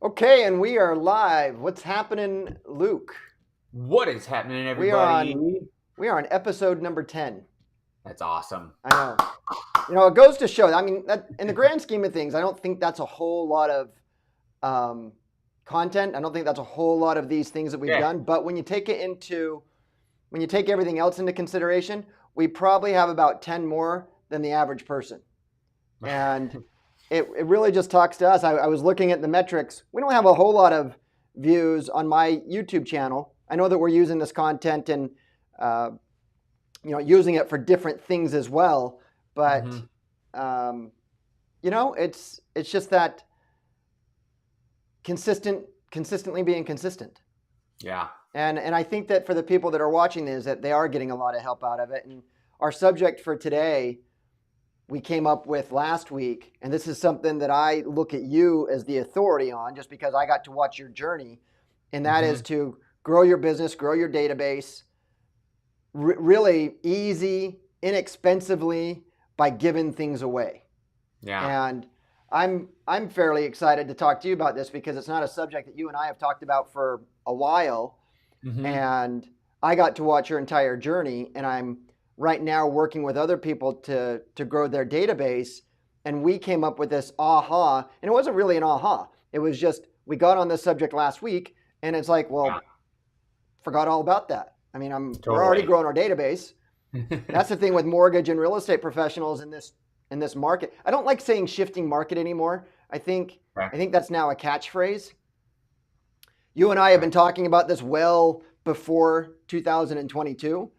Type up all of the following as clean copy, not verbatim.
Okay, and we are live. What's happening, Luke? What is happening, We are everybody? on we are on episode number 10. That's awesome. I know. It goes to show. I mean, in the grand scheme of things, I don't think that's a whole lot of um, content. I don't think that's a whole lot of these things that we've Yeah. done. But when you take everything else into consideration, we probably have about 10 more than the average person. And it really just talks to us. I was looking at the metrics. We don't have a whole lot of views on my YouTube channel. I know that we're using this content and uh, using it for different things as well. But hmm um, it's just that consistently being consistent. Yeah. And I think that for the people that are watching this, that they are getting a lot of help out of it. And our subject for today we came up with last week, and this is something that I look at you as the authority on just because I got to watch your journey, and that is hmm to grow your business, grow your database, really easy, inexpensively by giving things away. Yeah. And I'm fairly excited to talk to you about this because it's not a subject that you and I have talked about for a while, hmm and I got to watch your entire journey, and I'm right now working with other people to grow their database. And we came up with this aha, and it wasn't really an aha. It was just we got on this subject last week, and it's like, Yeah. well, forgot all about that. I mean, we're already Totally. growing our database. That's the thing with mortgage and real estate professionals in this market. I don't like saying shifting market anymore. Right. I think that's now a catchphrase. You and I have been Right. talking about this well before 2022,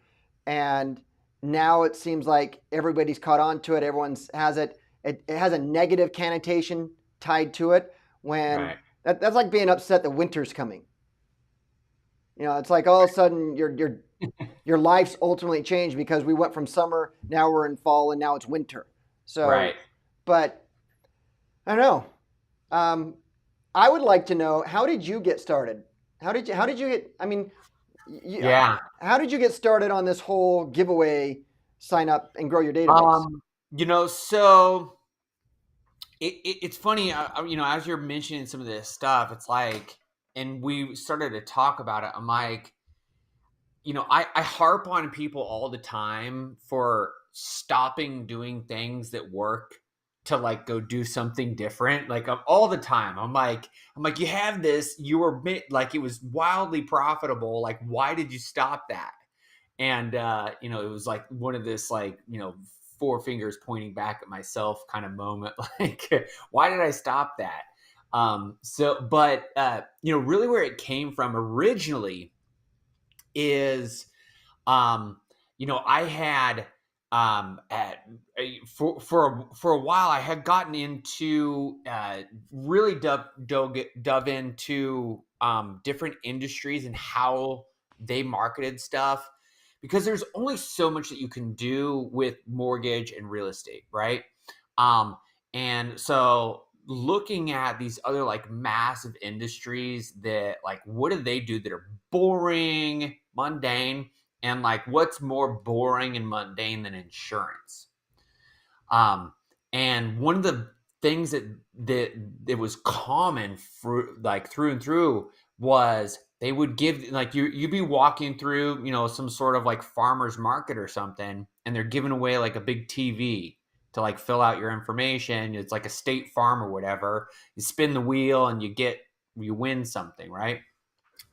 and now it seems like everybody's caught on to it. Everyone's has it. It has a negative connotation tied to it. When Right. that's like being upset that winter's coming. It's like all of a sudden your life's ultimately changed because we went from summer, now we're in fall, and now it's winter. So, Right. but I don't know. Um, I would like to know, how did you get started? How did you get? I mean, you, Yeah. how did you get started on this whole giveaway? Sign up and grow your database. Um, so it's funny, as you're mentioning some of this stuff, it's like, and we started to talk about it. I'm like, I harp on people all the time for stopping doing things that work to like go do something different. Like all the time, I'm like, you have this, you were like, it was wildly profitable. Like, why did you stop that? And it was like one of this, like, four fingers pointing back at myself kind of moment. Like, why did I stop that? But really where it came from originally is I had at for a while I had gotten into really dove into different industries and how they marketed stuff, because there's only so much that you can do with mortgage and real estate, right? um and so looking at these other like massive industries, that like, what do they do that are boring, mundane, and like, what's more boring and mundane than insurance? Um, and one of the things that was common for like through and through was they would give, like, you'd be walking through, some sort of like farmer's market or something, and they're giving away like a big TV to like fill out your information. It's like a State Farm or whatever. You spin the wheel and you win something, right?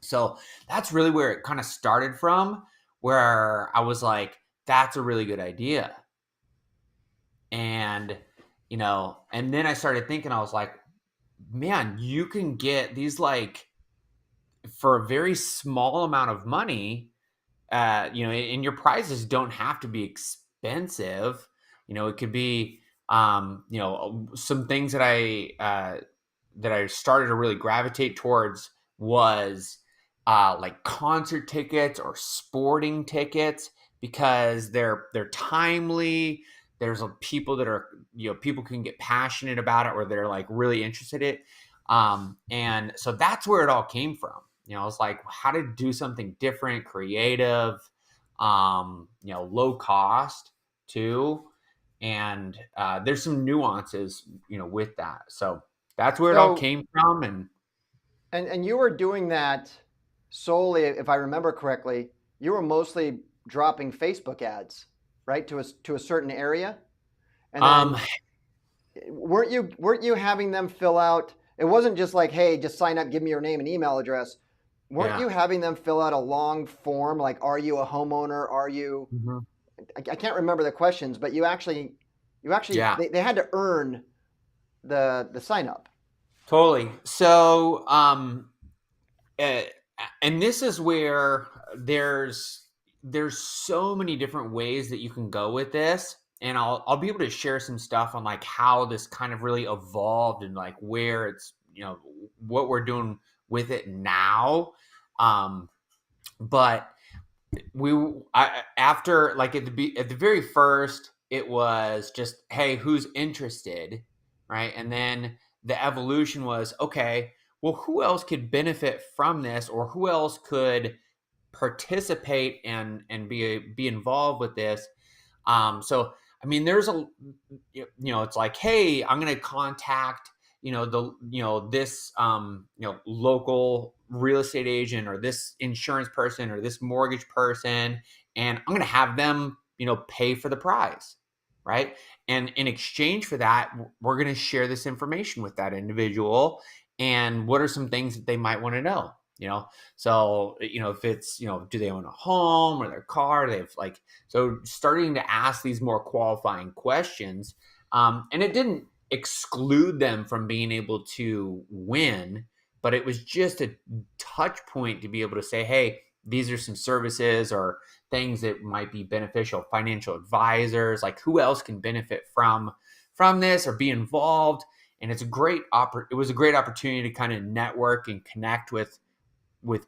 So that's really where it kind of started from, where I was like, that's a really good idea. And, and then I started thinking, I was like, man, you can get these, like, for a very small amount of money, and your prizes don't have to be expensive. It could be, some things that I started to really gravitate towards was like concert tickets or sporting tickets, because they're timely. There's people that are, people can get passionate about it, or they're like really interested in it. And so that's where it all came from. I was like, how to do something different, creative, low cost too. And there's some nuances, with that. So that's where it all So came from. And And you were doing that solely, if I remember correctly, you were mostly dropping Facebook ads, right, to a certain area, and Um, then weren't you having them fill out? It wasn't just like, hey, just sign up, give me your name and email address. Weren't yeah. you having them fill out a long form like, are you a homeowner? Are you? Mhm. I can't remember the questions, but you actually Yeah, they had to earn the sign up. totally. So, uh, and this is where there's so many different ways that you can go with this, and I'll be able to share some stuff on like how this kind of really evolved and like where it's what we're doing with it now. Um, but after like at the very first it was just, hey, who's interested, right? And then the evolution was, okay, well, who else could benefit from this, or who else could participate and be involved with this. So I mean, there's a it's like, hey, I'm going to contact this local real estate agent or this insurance person or this mortgage person, and I'm going to have them pay for the prize, right? And in exchange for that, we're going to share this information with that individual, and what are some things that they might want to know, so, if it's, do they own a home or their car? They have like, so starting to ask these more qualifying questions. And it didn't exclude them from being able to win, but it was just a touch point to be able to say, hey, these are some services or things that might be beneficial. Financial advisors, like who else can benefit from this or be involved. And it was a great opportunity to kind of network and connect with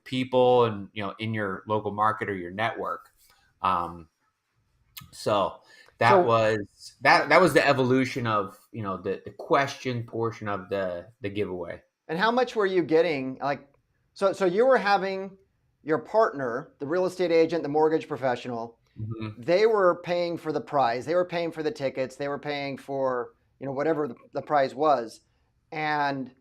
people and in your local market or your network. So that So was that was the evolution of the question portion of the giveaway. and how much were you getting? Like, so you were having your partner, the real estate agent, the mortgage professional, Mhm. they were paying for the prize. They were paying for the tickets. They were paying for, whatever the prize was. And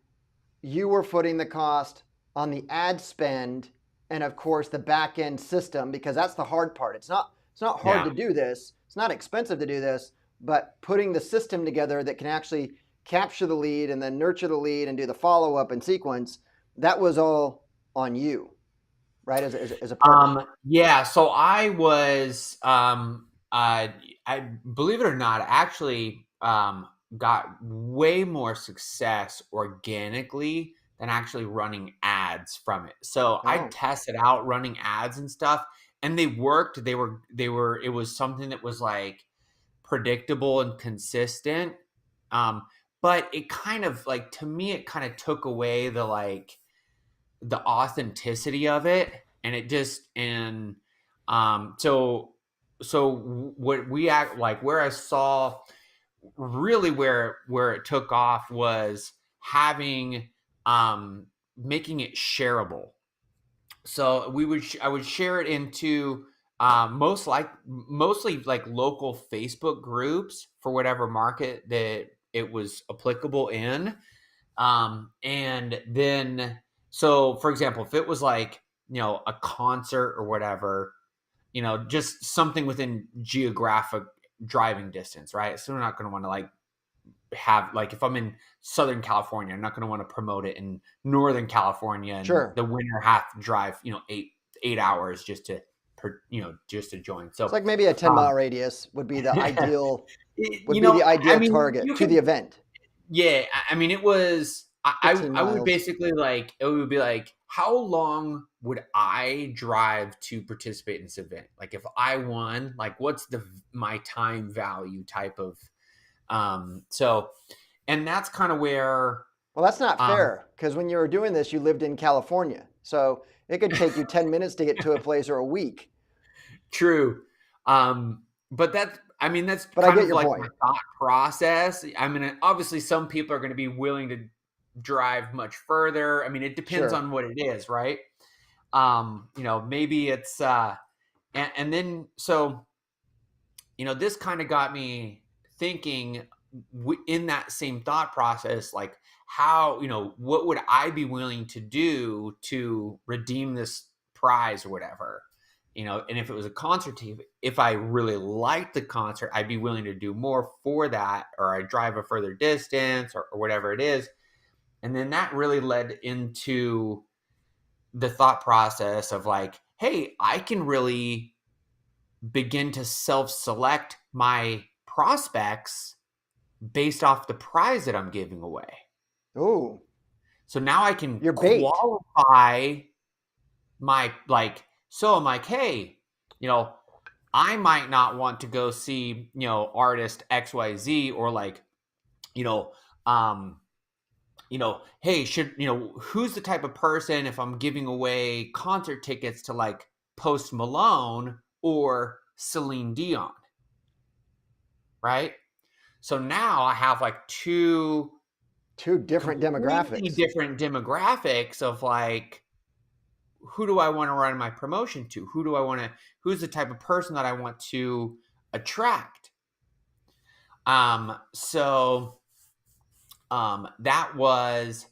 you were footing the cost on the ad spend and of course the back end system, because that's the hard part. It's not hard Yeah. to do this. It's not expensive to do this, but putting the system together that can actually capture the lead and then nurture the lead and do the follow up and sequence, that was all on you, right? As a partner. Yeah. So I was, I believe it or not, actually got way more success organically than actually running ads from it. So I Oh, tested out running ads and stuff, and they worked. It was something that was like predictable and consistent. Um, but it kind of like, to me, it kind of took away the authenticity of it, and it just and so what we act like, where I saw really where it took off was having making it shareable. So I would share it into mostly like local Facebook groups for whatever market that it was applicable in. And then, so for example, if it was like, a concert or whatever, just something within geographic driving distance, right? So we're not going to want to like have, like, if I'm in Southern California, I'm not going to want to promote it in Northern California, and sure. the winner have to drive, 8 hours just to, just to join. It's So, like maybe a 10 mile um, radius would you be the know, I ideal mean, target you to the can. event. Yeah, I mean, it was. 15 I would miles. basically like, it would be like, how long would I drive to participate in this event? Like, if I won, like, what's my time value type of, so, and that's kind of where, Well, that's not um, fair because when you were doing this, you lived in California. So it could take you 10 minutes to get to a place or a week. true. But I mean, that's But I kind get of your like my point. thought process. I mean, obviously, some people are going to be willing to drive much further. I mean, it depends Sure. on what it is, right? Maybe it's and then, so this kind of got me thinking, in that same thought process, like, how, what would I be willing to do to redeem this prize or whatever? And if it was a concert ticket, if I really liked the concert, I'd be willing to do more for that, or I drive a further distance, or whatever it is. And then that really led into the thought process of like, hey, I can really begin to self-select my prospects based off the prize that I'm giving away. Oh, So now I can your bait. qualify my, like, so I'm like, hey, I might not want to go see, artist XYZ, or like, you know, um, hey, who's the type of person, if I'm giving away concert tickets to like Post Malone or Celine Dion, right? So now I have like two Different completely demographics. different demographics of like, who do I want to run my promotion to? Who's the type of person that I want to attract? So that was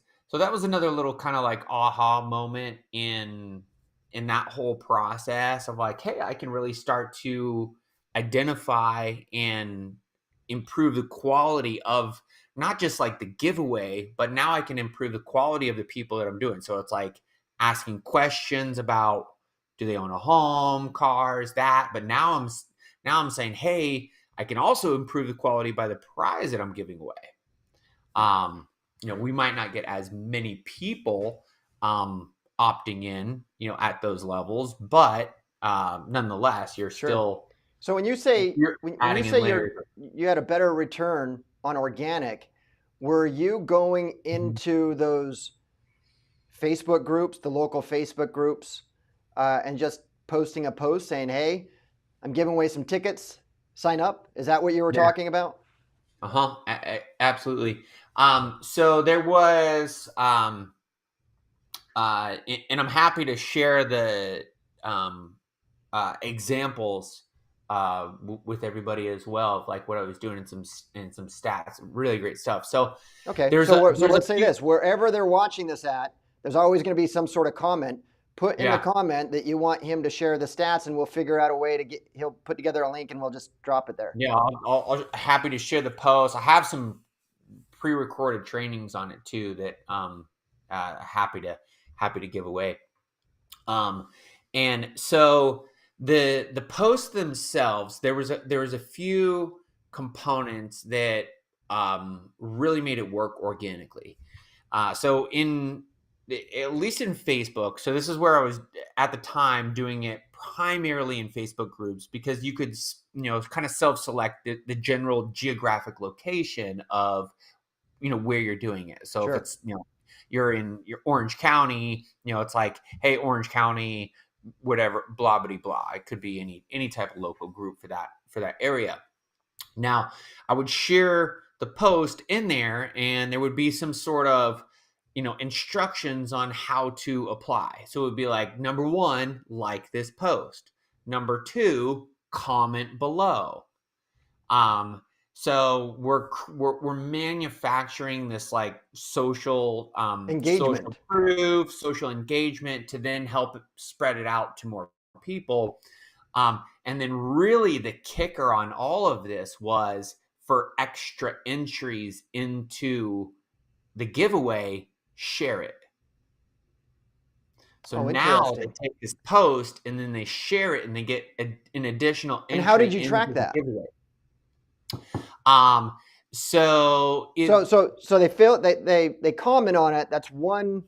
another little kind of like aha moment in that whole process of like, hey, I can really start to identify and improve the quality of not just like the giveaway, but now I can improve the quality of the people that I'm doing. So it's like asking questions about, do they own a home, cars, that. But now I'm saying, hey, I can also improve the quality by the prize that I'm giving away. We might not get as many people opting in, at those levels, but nonetheless, you're Sure. still So when you say you're when you adding in say layers. you had a better return on organic, were you going into those Facebook groups, the local Facebook groups, and just posting a post saying, "Hey, I'm giving away some tickets. Sign up." Is that what you were Yeah. talking about? Absolutely. So there was, and I'm happy to share the um, examples with everybody as well, of like what I was doing in some stats. Really great stuff. So Okay. there's So a so there's a let's say few. this: wherever they're watching this at, there's always going to be some sort of comment. Put in the Yeah. comment that you want him to share the stats, and we'll figure out a way to get. He'll put together a link, and we'll just drop it there. Yeah, I'll happy to share the post. I have some pre-recorded trainings on it too that happy to give away. And so the posts themselves, there was a few components that really made it work organically. So in at least in Facebook, so this is where I was at the time doing it primarily in Facebook groups, because you could kind of self-select the general geographic location of where you're doing it. So if Sure. it's you're in your Orange County, it's like, hey, Orange County, whatever, blah blah blah. It could be any type of local group for that area. Now, I would share the post in there, and there would be some sort of instructions on how to apply. So it would be like, number one, like this post. Number two, comment below. Um, so we're manufacturing this like social Engagement. proof, social engagement, to then help spread it out to more people. And then really the kicker on all of this was, for extra entries into the giveaway, share it. So Oh, now they interesting. take this post and then they share it, and they get an additional And how did entry you into track the that? giveaway. Um, so So it so they comment on it. That's one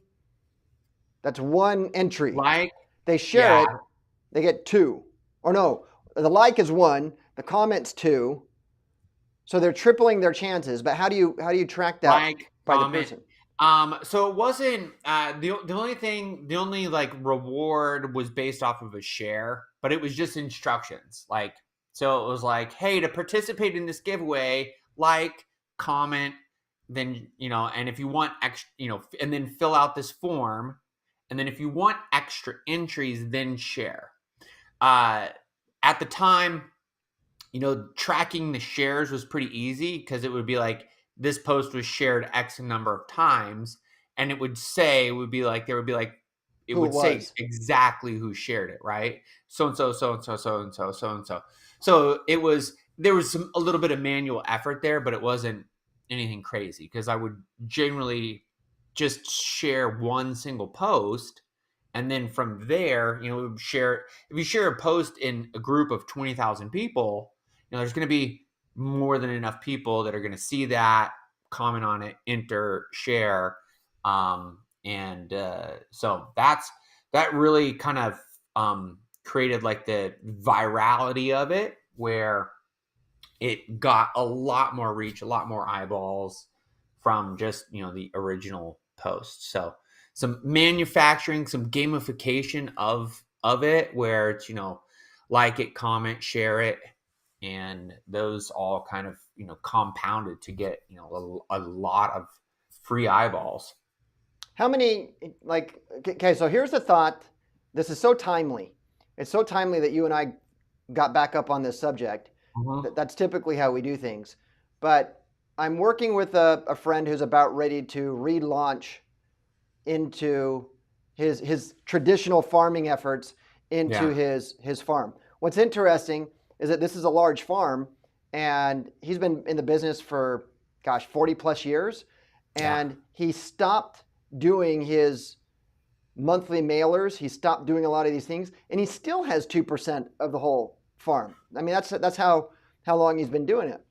entry. like They share yeah, it, they get two. Or no, the like is one, the comment's two. So they're tripling their chances. But how do you track that like, by the comment. person? So it wasn't the only like reward was based off of a share, but it was just instructions. Like, so it was like, hey, to participate in this giveaway, like, comment, then and if you want extra, and then fill out this form, and then if you want extra entries, then share. Uh, at the time, tracking the shares was pretty easy, because it would be like, this post was shared X number of times, and it would say, it Who it would say was. exactly who shared it, right? So and so, so and so, so and so, so and so. So there was a little bit of manual effort there, but it wasn't anything crazy because I would generally just share one single post, and then from there, share. If you share a post in a group of 20,000 people, there's going to be more than enough people that are going to see that, comment on it, enter, share, and so that really kind of created like the virality of it, where it got a lot more reach, a lot more eyeballs from just the original post. So some manufacturing, some gamification of it, where it's like it, comment, share it, and those all kind of compounded to get a lot of free eyeballs. How many, like, okay, so here's the thought. This is so timely. It's so timely that you and I got back up on this subject. Mm-hmm. That's typically how we do things. But I'm working with a friend who's about ready to relaunch into his traditional farming efforts into Yeah. his farm. What's interesting is that this is a large farm, and he's been in the business for, gosh, 40 plus years, Yeah. and he stopped doing his monthly mailers. He stopped doing a lot of these things, and he still has 2% of the whole farm. I mean, that's how long he's been doing it.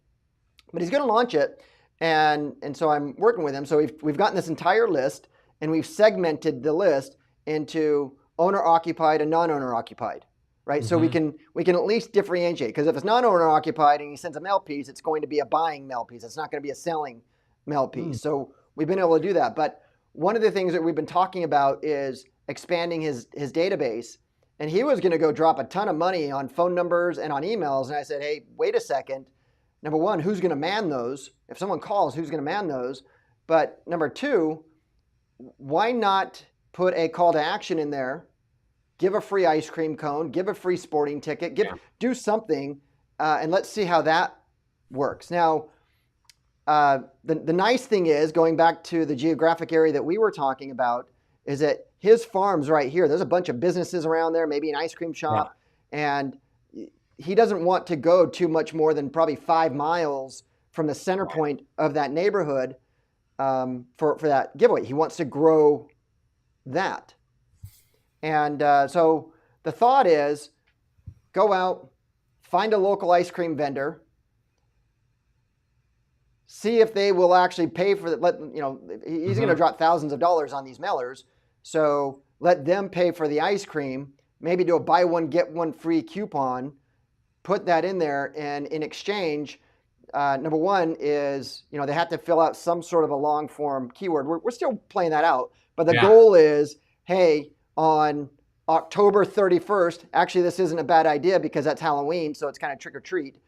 But he's going to launch it, and so I'm working with him. So we've gotten this entire list, and we've segmented the list into owner occupied and non-owner occupied, right? So we Mm-hmm. can at least differentiate, because if it's non-owner occupied and he sends a mail piece, it's going to be a buying mail piece. It's not going to be a selling mail piece. Mm. So we've been able to do that. But one of the things that we've been talking about is expanding his database. And he was going to go drop a ton of money on phone numbers and on emails. And I said, hey, wait a second. Number one, who's going to man those? If someone calls, who's going to man those? But number two, why not put a call to action in there? Give a free ice cream cone, give a free sporting ticket, do something, and let's see how that works. Now, the nice thing is, going back to the geographic area that we were talking about, is that his farm's right here. There's a bunch of businesses around there, maybe an ice cream Yeah. shop, and he doesn't want to go too much more than probably 5 miles from the center Right. point of that neighborhood, for that giveaway. He wants to grow that. And so the thought is, go out, find a local ice cream vendor, see if they will actually pay for the, he's going to Mm-hmm. drop thousands of dollars on these mailers. So let them pay for the ice cream, maybe do a buy one, get one free coupon, put that in there. And in exchange, number one is, they have to fill out some sort of a long form keyword. We're still playing that out, but the Yeah. goal is, hey, on October 31st, actually, this isn't a bad idea because that's Halloween, so it's kind of trick or treat.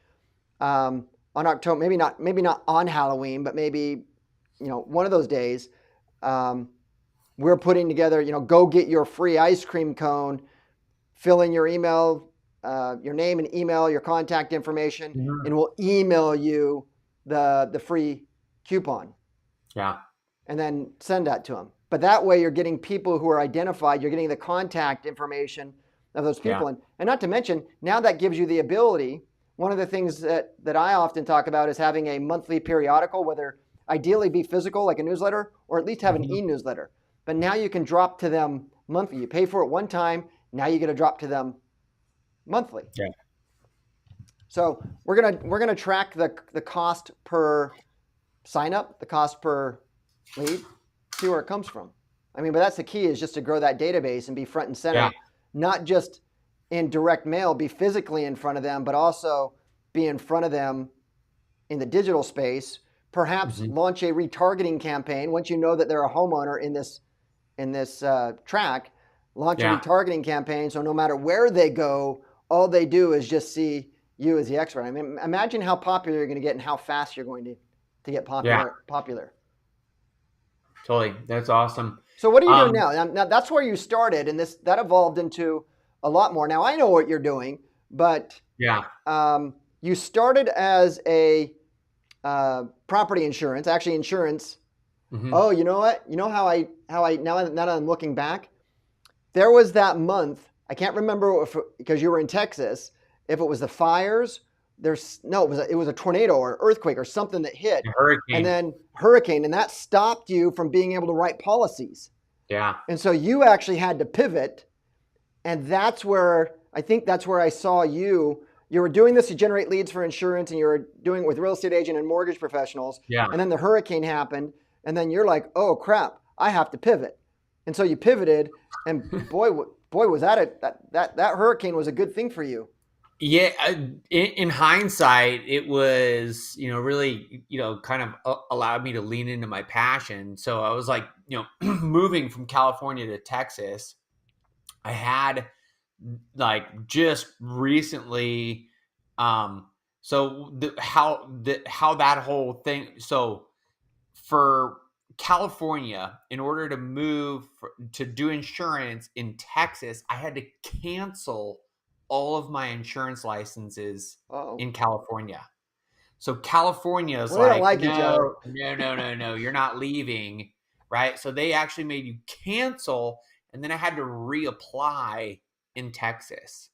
On October, maybe not on Halloween, but maybe, one of those days, we're putting together, go get your free ice cream cone, fill in your email, your name and email, your contact information, Mm-hmm. and we'll email you the free coupon, Yeah. and then send that to them. But that way you're getting people who are identified, you're getting the contact information of those Yeah. people. And not to mention, now that gives you the ability, one of the things that I often talk about is having a monthly periodical, whether ideally be physical like a newsletter, or at least have an Mm-hmm. e-newsletter. But now you can drop to them monthly. You pay for it one time, now you get to drop to them monthly. Yeah. So we're gonna track the cost per sign up, the cost per lead, see where it comes from. I mean, but that's the key, is just to grow that database and be front and center, Yeah. not just in direct mail, be physically in front of them, but also be in front of them in the digital space. Perhaps Mm-hmm. launch a retargeting campaign once you know that they're a homeowner in this track. Launch a Yeah. retargeting campaign, so no matter where they go, all they do is just see you as the expert. I mean, imagine how popular you're going to get and how fast you're going to get Yeah. popular. Totally. That's awesome. So what are you doing Um, now? Now that's where you started, and that evolved into a lot more. Now I know what you're doing, but yeah. you started as a property insurance, actually insurance. Hmm. Oh, you know what? You know how I now that I'm looking back, there was that month. I can't remember if because you were in Texas, if it was the fires. There's no, it was a tornado or earthquake or something that hit, and Hurricane. then hurricane, and that stopped you from being able to write policies. Yeah. And so you actually had to pivot, and that's where I think that's where I saw you. You were doing this to generate leads for insurance, and you were doing it with real estate agent and mortgage professionals. Yeah. And then the hurricane happened, and then you're like, "Oh crap, I have to pivot." And so you pivoted, and boy, was that hurricane was a good thing for you. Yeah, in hindsight, it was, really, kind of allowed me to lean into my passion. So I was like, moving from California to Texas, I had like just recently, so how that whole thing, so for California, in order to to do insurance in Texas, I had to cancel all of my insurance licenses Oh, in California. So California is well, they don't like, like each other. no, no, no, no, no, you're not leaving, right? So they actually made you cancel, and then I had to reapply in Texas.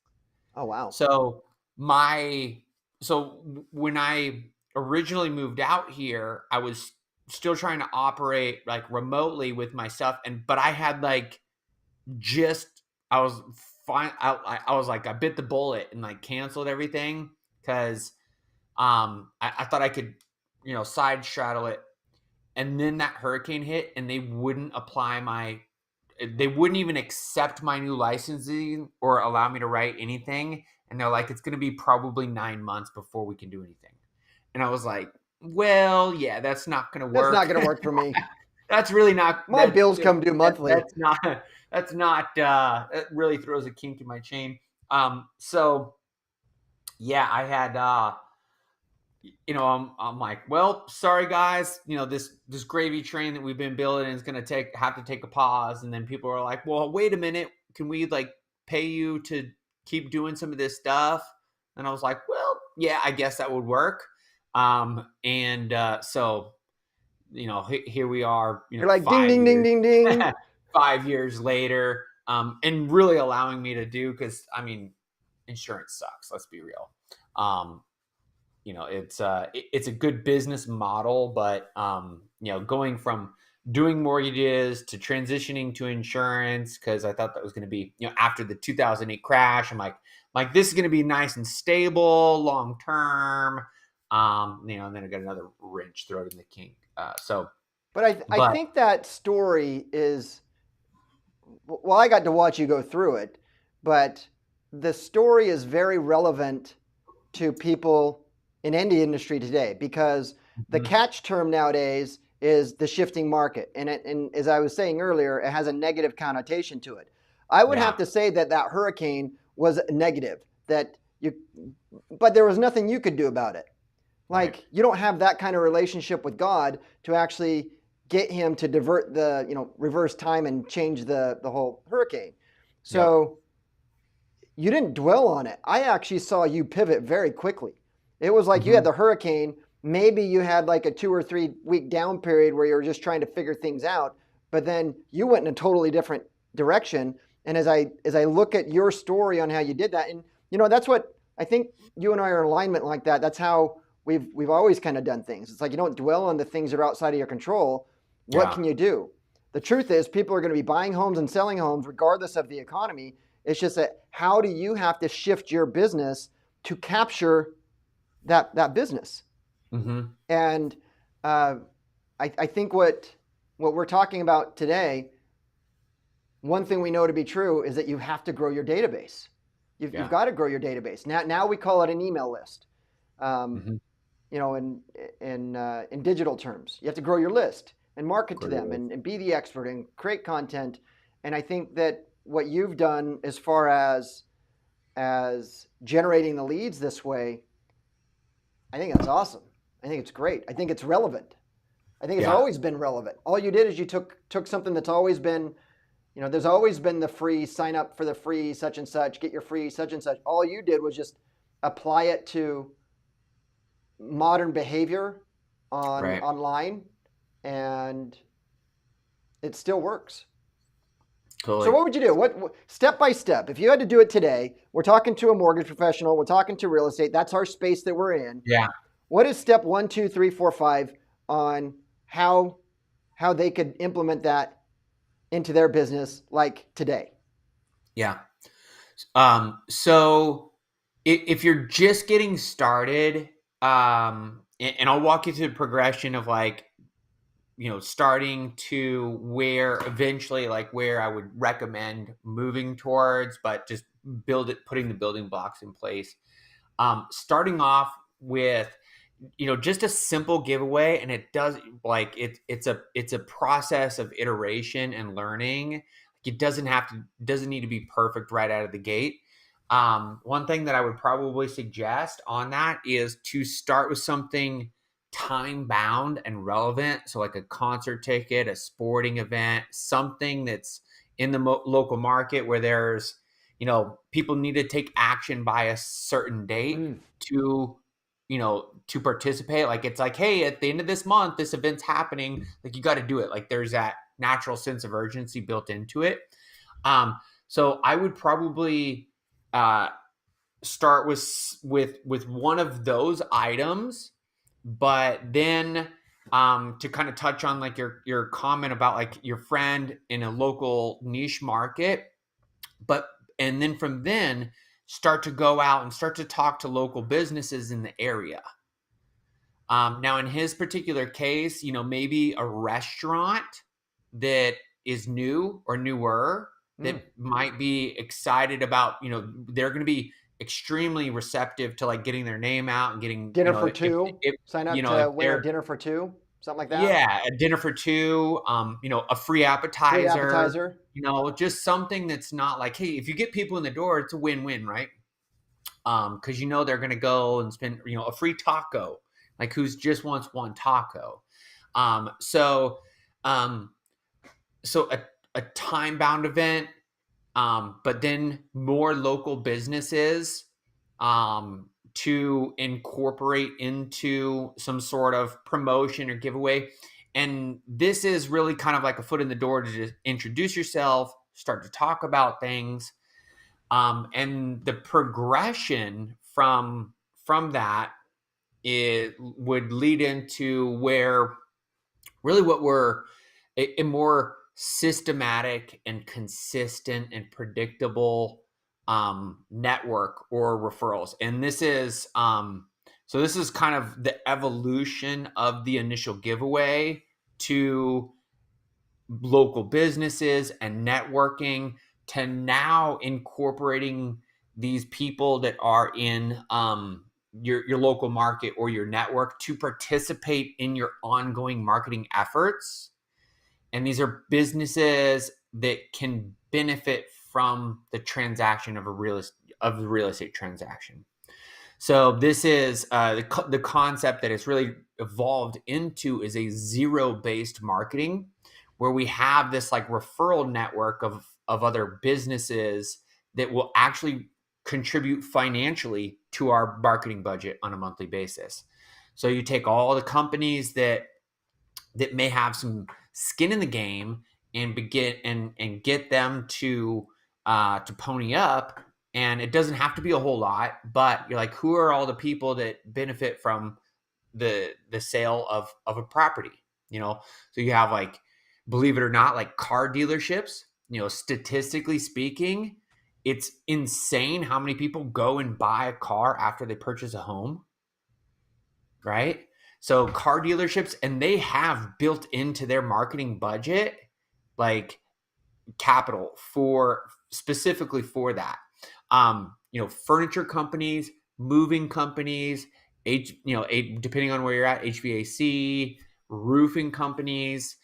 Oh wow. So my so when I originally moved out here, I was still trying to operate like remotely with my stuff, and but I had like just I was fine. I was like I bit the bullet and like canceled everything because I thought I could side straddle it, and then that hurricane hit, and they wouldn't even accept my new licensing or allow me to write anything. And they're like, it's going to be probably 9 months before we can do anything. And I was like, well, yeah, that's not going to That's not work. going to work for me. That's really not My bills come due monthly. that really throws a kink in my chain. So yeah, I had I'm like, well, sorry guys, this gravy train that we've been building is going to have to take a pause. And then people are like, well, wait a minute, can we like pay you to keep doing some of this stuff? And I was like, well, yeah, I guess that would work. And so here we are, You're like ding, five ding, ding, years ding, ding. 5 years later, and really allowing me to do, because I mean, insurance sucks, let's be real. It's a good business model, but going from doing mortgages to transitioning to insurance, because I thought that was going to be, after the 2008 crash, I'm like this is going to be nice and stable long term. And then I got another wrench thrown in the kink. But I But think that story is, well, I got to watch you go through it, but the story is very relevant to people in any industry today because the Mhm. catch term nowadays is the shifting market. And as I was saying earlier, it has a negative connotation to it. I would Yeah, have to say that that hurricane was negative, but there was nothing you could do about it. right. Like you don't have that kind of relationship with God to actually get him to divert reverse time and change the whole hurricane. Yep. So you didn't dwell on it. I actually saw you pivot very quickly. It was like you had Hmm. the hurricane. Maybe you had like a 2 or 3 week down period where you were just trying to figure things out, but then you went in a totally different direction. And as I look at your story on how you did that, and that's what I think you and I are in alignment like that. That's how we've always kind of done things. It's like you don't dwell on the things that are outside of your control. What Yeah. can you do? The truth is people are going to be buying homes and selling homes regardless of the economy. It's just that how do you have to shift your business to capture that business? Hmm. And I think what we're talking about today, one thing we know to be true is that you have to grow your database. You've Yeah. got to grow your database. Now we call it an email list. Um, Hmm. in digital terms, you have to grow your list and market to them Great. and be the expert and create content. And I think that what you've done as far as generating the leads this way, I think that's awesome. I think it's great. I think it's relevant. I think it's Yeah. always been relevant. All you did is you took something that's always been, there's always been the free sign up for the free such and such, get your free such and such. All you did was just apply it to modern behavior Right. online, and it still works. So Totally. what would you do? What step by step? If you had to do it today, we're talking to a mortgage professional, we're talking to real estate. That's our space that we're in. Yeah. What is step 1, 2, 3, 4, 5 on how they could implement that into their business like today? Yeah. So if you're just getting started, and I'll walk you through the progression of like, starting to where eventually like where I would recommend moving towards, but just putting the building blocks in place. Starting off with, just a simple giveaway, and it does like it's a process of iteration and learning. It doesn't need to be perfect right out of the gate. One thing that I would probably suggest on that is to start with something time bound and relevant. So like a concert ticket, a sporting event, something that's in the local market where there's, people need to take action by a certain date Mm. to, to participate. Like it's like, hey, at the end of this month, this event's happening. Like you got to do it. Like there's that natural sense of urgency built into it. So I would probably start with one of those items, but then to kind of touch on like your comment about like your friend in a local niche market, but and then from then start to go out and start to talk to local businesses in the area. Now, in his particular case, maybe a restaurant that is new or newer that Mm. might be excited about, they're going to be extremely receptive to like getting their name out and getting, Dinner for two. if Sign up if to win a they're, dinner for two, something like that. yeah, a dinner for two, a free Free appetizer, appetizer. just something that's not like, hey, if you get people in the door, it's a win-win, right? Because they're gonna go and spend a free taco, like who's just wants one taco. um so um so a time bound event, but then more local businesses to incorporate into some sort of promotion or giveaway. And this is really kind of like a foot in the door to just introduce yourself, start to talk about things. And the progression from that, it would lead into where really what we're a more systematic and consistent and predictable network or referrals. And this is kind of the evolution of the initial giveaway to local businesses and networking, to now incorporating these people that are in your local market or your network to participate in your ongoing marketing efforts. And these are businesses that can benefit from the transaction of the real estate transaction. So this is the concept that it's really evolved into is a zero-based marketing, where we have this like referral network of other businesses that will actually contribute financially to our marketing budget on a monthly basis. So you take all the companies that may have some skin in the game and begin and get them to pony up. And it doesn't have to be a whole lot, but you're like, who are all the people that benefit from the sale of a property? So you have, like, believe it or not, like car dealerships. Statistically speaking, it's insane how many people go and buy a car after they purchase a home, right? So car dealerships, and they have built into their marketing budget like capital for specifically for that. Furniture companies, moving companies, depending on where you're at, HVAC, roofing companies,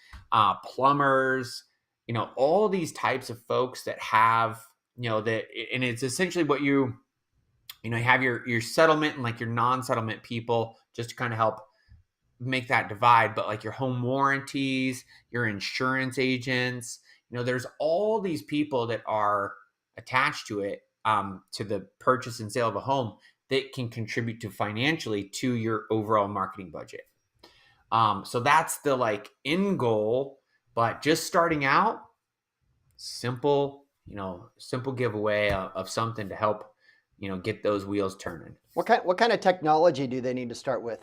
plumbers, all these types of folks that have, that, and it's essentially what you have your settlement and like your non-settlement people, just to kind of help make that divide. But like your home warranties, your insurance agents, there's all these people that are attached to it, to the purchase and sale of a home, that can contribute to financially to your overall marketing budget. So that's the like end goal, but just starting out, simple, simple giveaway of something to help, get those wheels turning. What kind of technology do they need to start with?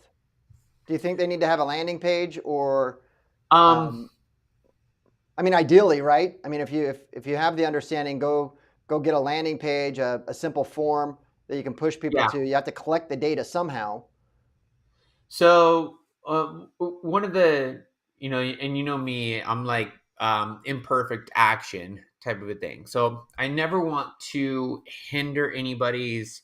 Do you think they need to have a landing page, or Um, um, I mean, ideally, right? I mean, if you have the understanding, go get a landing page, a simple form that you can push people yeah. to. You have to collect the data somehow. So one of the, and me, I'm like imperfect action type of a thing. So I never want to hinder anybody's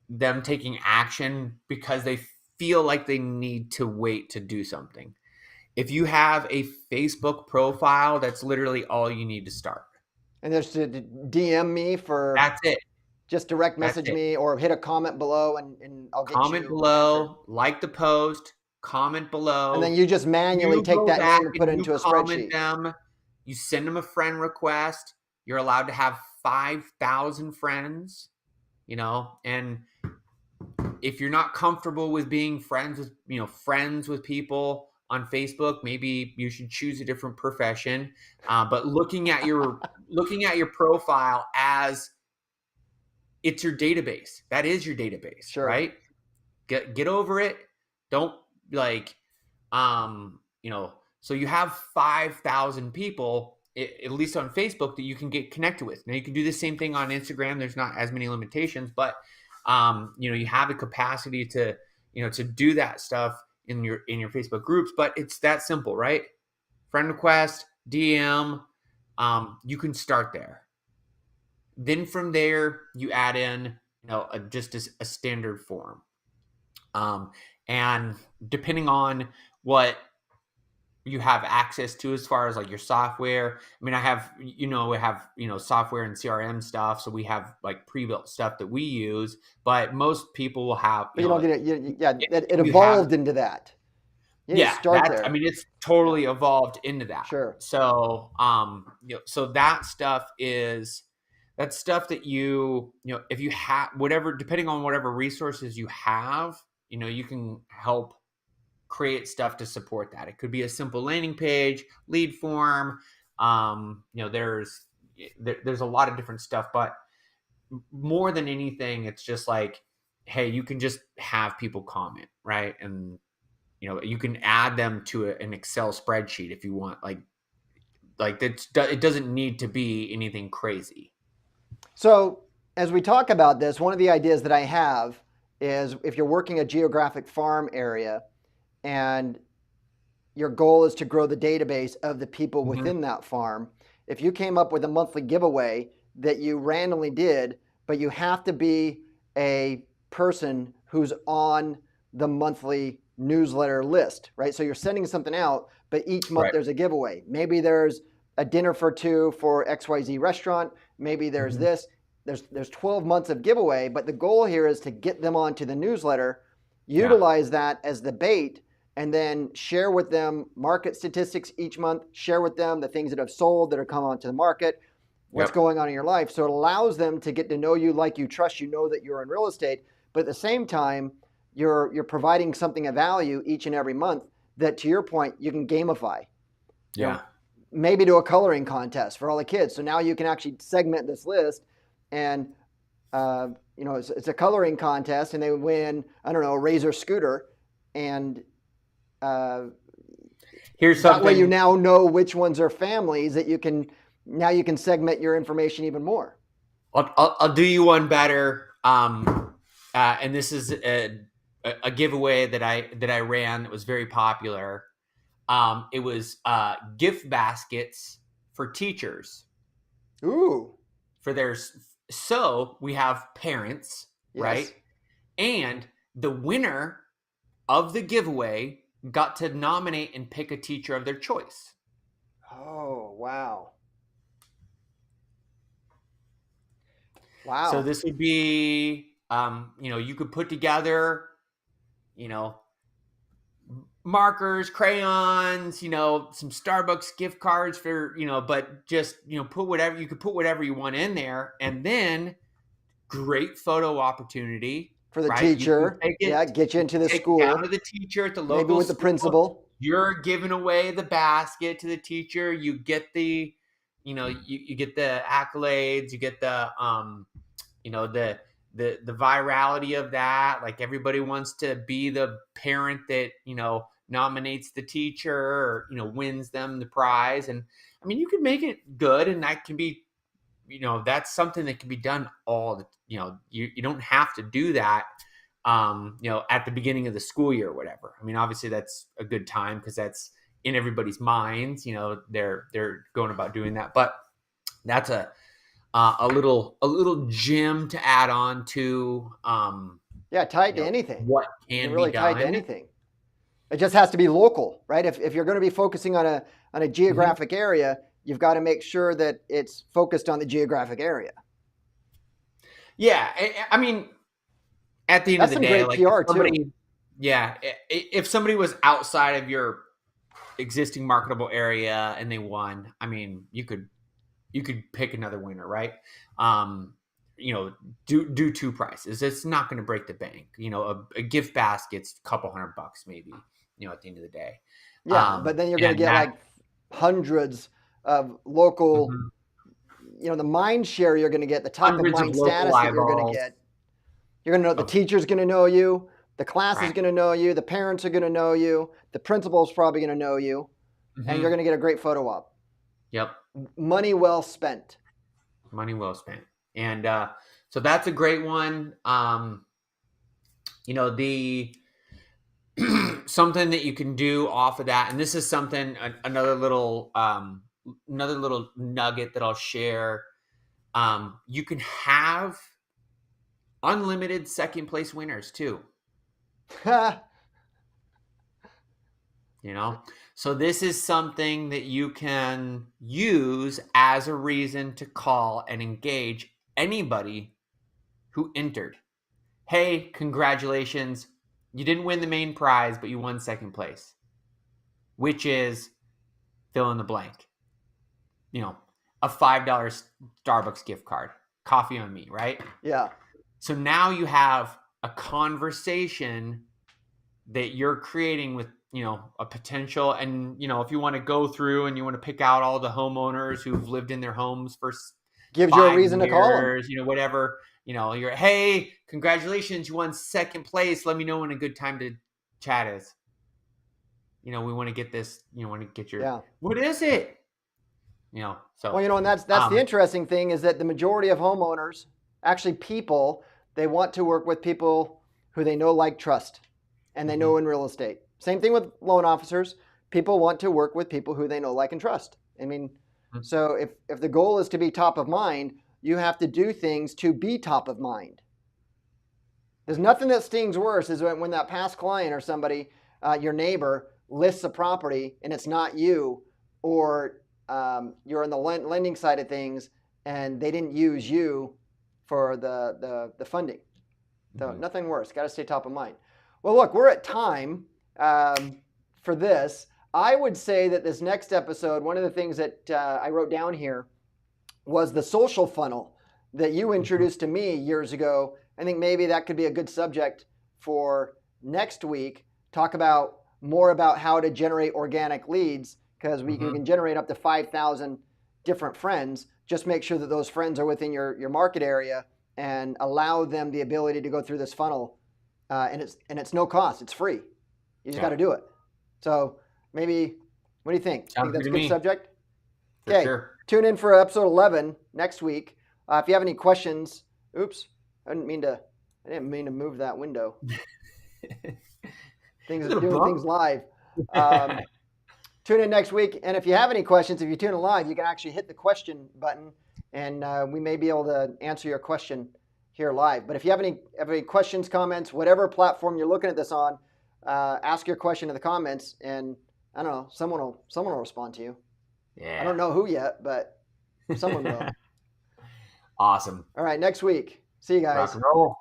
them taking action because they feel like they need to wait to do something. If you have a Facebook profile, that's literally all you need to start. And there's to DM me for That's it. just direct That's message it. me or hit a comment below and I'll get Comment you an answer. below, like the post, comment And then below. you just manually You take go that back name and put and it you into a comment spreadsheet. them. You send them a friend request. You're allowed to have 5,000 friends, and if you're not comfortable with being friends with people on Facebook, maybe you should choose a different profession. But looking at your profile as it's your database. That is your database, Sure. right? Get over it. Don't like so you have 5,000 people at least on Facebook that you can get connected with. Now you can do the same thing on Instagram. There's not as many limitations, but you have the capacity to do that stuff in your Facebook groups, but it's that simple, right? Friend request, DM, you can start there. Then from there, you add in, just as a standard form. And depending on what you have access to as far as like your software. I mean, we have software and CRM stuff. So we have like pre-built stuff that we use, but most people will have, But you don't get it. Yeah, it you have, evolved into that. You need to yeah, start there. it's Yeah, totally evolved into that. sure. So, so that stuff is, that's stuff that if you have whatever, depending on whatever resources you have, you can help create stuff to support that. It could be a simple landing page, lead form. There's a lot of different stuff, but more than anything, it's just like, hey, you can just have people comment, right? And you can add them to an Excel spreadsheet if you want. It doesn't need to be anything crazy. So as we talk about this, one of the ideas that I have is if you're working a geographic farm area and your goal is to grow the database of the people Mm-hmm. within that farm, if you came up with a monthly giveaway that you randomly did, but you have to be a person who's on the monthly newsletter list, right? So you're sending something out, but each month Right. there's a giveaway. Maybe there's a dinner for two for XYZ restaurant. Maybe there's Mm-hmm. this. There's 12 months of giveaway, but the goal here is to get them onto the newsletter, Yeah. utilize that as the bait, and then share with them market statistics each month, share with them the things that have sold, that are coming onto the market, what's Yep. going on in your life. So it allows them to get to know you, like you, trust you, know that you're in real estate, but at the same time, you're providing something of value each and every month that, to your point, you can gamify. You Yeah. know, maybe do a coloring contest for all the kids. So now you can actually segment this list, and it's a coloring contest, and they win, I don't know, a Razor scooter, and Here's that way you something. now know which ones are families that you can segment your information even more. I'll do you one better. And this is a giveaway that I ran that was very popular. It was gift baskets for teachers Ooh, for their. So we have parents, yes. right? And the winner of the giveaway got to nominate and pick a teacher of their choice. Oh, wow. So Wow. this would be, you could put together, you know, markers, crayons, some Starbucks gift cards for, but just, put whatever you want in there. And then great photo opportunity. For the right? You can teacher, take yeah, it, get you into the take it down school, to the teacher at the maybe local with the school. principal. You're giving away the basket to the teacher. You get the, you get the accolades. You get the, the virality of that. Like everybody wants to be the parent that nominates the teacher or wins them the prize. And I mean, you can make it good, and that can be, that's something that can be done all the, you don't have to do that at the beginning of the school year or whatever. I mean, obviously that's a good time because that's in everybody's minds. They're going about doing that, but that's a little gem to add on to Yeah, tied to anything. what You can can be really tie it to done. anything. It just has to be local, right? If you're going to be focusing on a geographic area, you've got to make sure that it's focused on the geographic area. Yeah, I mean, at the end That's of the some day, great like if PR somebody, too. yeah, if somebody was outside of your existing marketable area and they won, I mean, you could pick another winner, right? Um, do two prices. It's not going to break the bank. A gift basket's a couple $100 maybe. At the end of the day. Yeah, but then you're going to And get that, like hundreds of local, mhm, the mind share you're going to get, the top of hundreds of mind local status that you're going to eyeballs. get. You're going to know the Of, teacher's going to know you, the class is right. going to know you, the parents are going to know you, the principal's probably going to know you, and you're Mm-hmm. going to get a great photo op. Yep. Money well spent. Money well spent. And so that's a great one. The something that you can do off of that, and this is something another little nugget that I'll share. You can have unlimited second place winners too. So this is something that you can use as a reason to call and engage anybody who entered. Hey, congratulations, you didn't win the main prize, but you won second place, which is fill in the blank. A $5 Starbucks gift card, coffee on me, right? Yeah. So now you have a conversation that you're creating with, a potential. And, if you want to go through and you want to pick out all the homeowners who've lived in their homes for Gives you a 5 reason to call them. years, whatever, you're, hey, congratulations, you won second place. Let me know when a good time to chat is. We want to get this, want to get your, Yeah. what is it? So. Well, and that's the interesting thing is that the majority of homeowners, actually people, they want to work with people who they know, like, trust, and they know in real estate. Same thing with loan officers. People want to work with people who they know, like, and trust. I mean, so if the goal is to be top of mind, you have to do things to be top of mind. There's nothing that stings worse is when that past client or somebody, your neighbor, lists a property and it's not you, or you're on the lending side of things and they didn't use you for the funding. So nothing worse. Got to stay top of mind. Well, look, we're at time for this. I would say that this next episode, one of the things that I wrote down here was the social funnel that you introduced to me years ago. I think maybe that could be a good subject for next week. Talk about more about how to generate organic leads, because we can generate up to 5,000 different friends. Just make sure that those friends are within your market area and allow them the ability to go through this funnel. And it's no cost. It's free. You just got to do it. So maybe, what do you think? Think that's a good subject? Okay. Sure. Tune in for episode 11 next week. If you have any questions, oops, I didn't mean to move that window. Doing things live. Tune in next week, and if you have any questions, if you tune in live, you can actually hit the question button, and we may be able to answer your question here live. But if you have any questions, comments, whatever platform you're looking at this on, ask your question in the comments, and I don't know, someone will respond to you. Yeah. I don't know who yet, but someone will. Awesome. All right, next week. See you guys. Rock and roll.